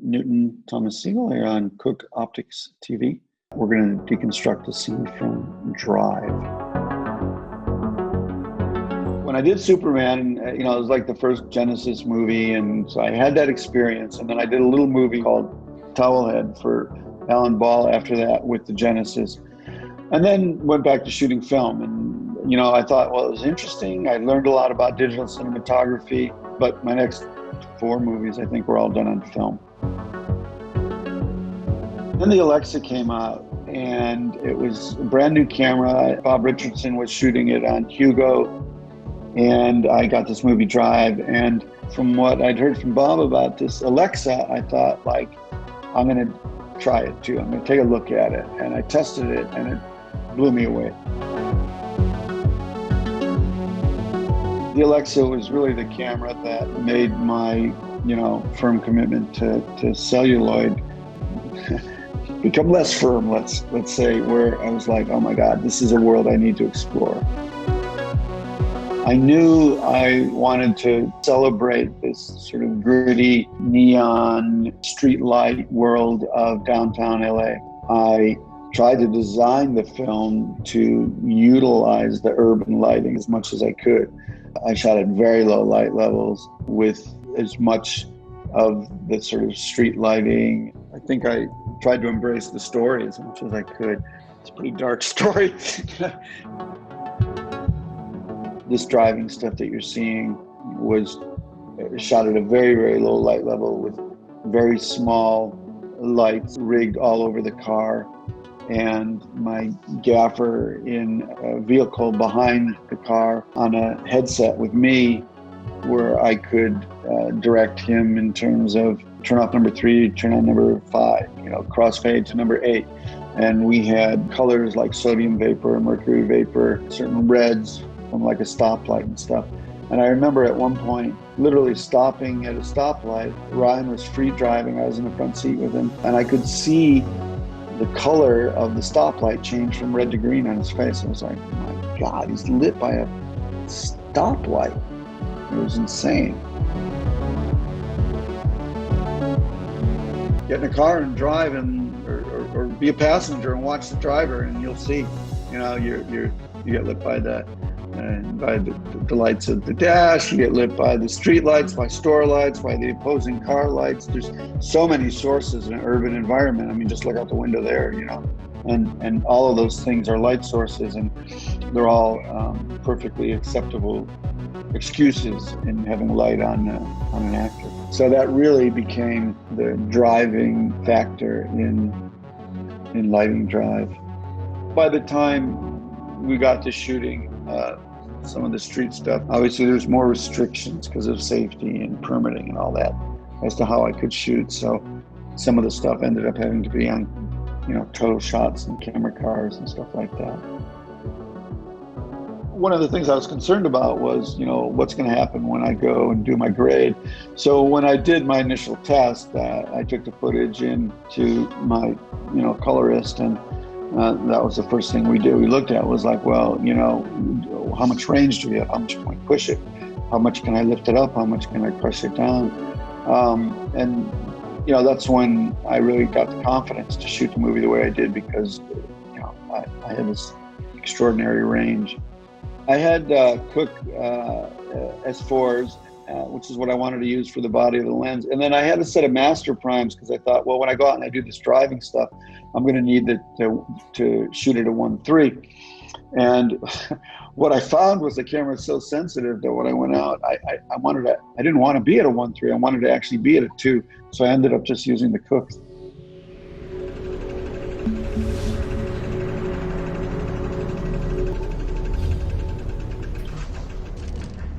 Newton, Thomas Sigel here on Cooke Optics TV. We're going to deconstruct a scene from Drive. When I did Superman, it was like the first Genesis movie, and so I had that experience. And then I did a little movie called Towelhead for Alan Ball after that with the Genesis. And then went back to shooting film. And, I thought, well, it was interesting. I learned a lot about digital cinematography, but my next 4 movies, I think, were all done on film. Then the Alexa came out, and it was a brand new camera. Bob Richardson was shooting it on Hugo, and I got this movie Drive. And from what I'd heard from Bob about this Alexa, I thought, I'm going to try it too. I'm going to take a look at it. And I tested it, and it blew me away. The Alexa was really the camera that made my, firm commitment to celluloid become less firm, let's say, where I was like, oh my God, this is a world I need to explore. I knew I wanted to celebrate this sort of gritty, neon, street light world of downtown LA. I tried to design the film to utilize the urban lighting as much as I could. I shot at very low light levels with as much of the sort of street lighting. I think I tried to embrace the story as much as I could. It's a pretty dark story. This driving stuff that you're seeing was shot at a very, very low light level with very small lights rigged all over the car. And my gaffer in a vehicle behind the car on a headset with me, where I could direct him in terms of turn off number 3, turn on number 5, crossfade to number 8. And we had colors like sodium vapor, mercury vapor, certain reds from like a stoplight and stuff. And I remember at one point literally stopping at a stoplight. Ryan was free driving. I was in the front seat with him, and I could see the color of the stoplight changed from red to green on his face. I was like, oh my God, he's lit by a stoplight. It was insane. Get in a car and drive, or be a passenger and watch the driver, and you'll see, you get lit by the lights of the dash, you get lit by the street lights, by store lights, by the opposing car lights. There's so many sources in an urban environment. I mean, just look out the window there, and all of those things are light sources, and they're all perfectly acceptable excuses in having light on an actor. So that really became the driving factor in lighting Drive. By the time we got to shooting some of the street stuff, obviously there's more restrictions because of safety and permitting and all that as to how I could shoot. So some of the stuff ended up having to be on, tow shots and camera cars and stuff like that. One of the things I was concerned about was, what's going to happen when I go and do my grade. So when I did my initial test, I took the footage into my, colorist, and that was the first thing we did. We looked at was like, well, how much range do we have? How much can I push it? How much can I lift it up? How much can I crush it down? And that's when I really got the confidence to shoot the movie the way I did, because, I had this extraordinary range. I had Cooke S4s, which is what I wanted to use for the body of the lens. And then I had a set of master primes because I thought, well, when I go out and I do this driving stuff, I'm going to need to shoot it at 1.3. And what I found was the camera was so sensitive that when I went out, I didn't want to be at a 1.3. I wanted to actually be at a 2. So I ended up just using the Cooke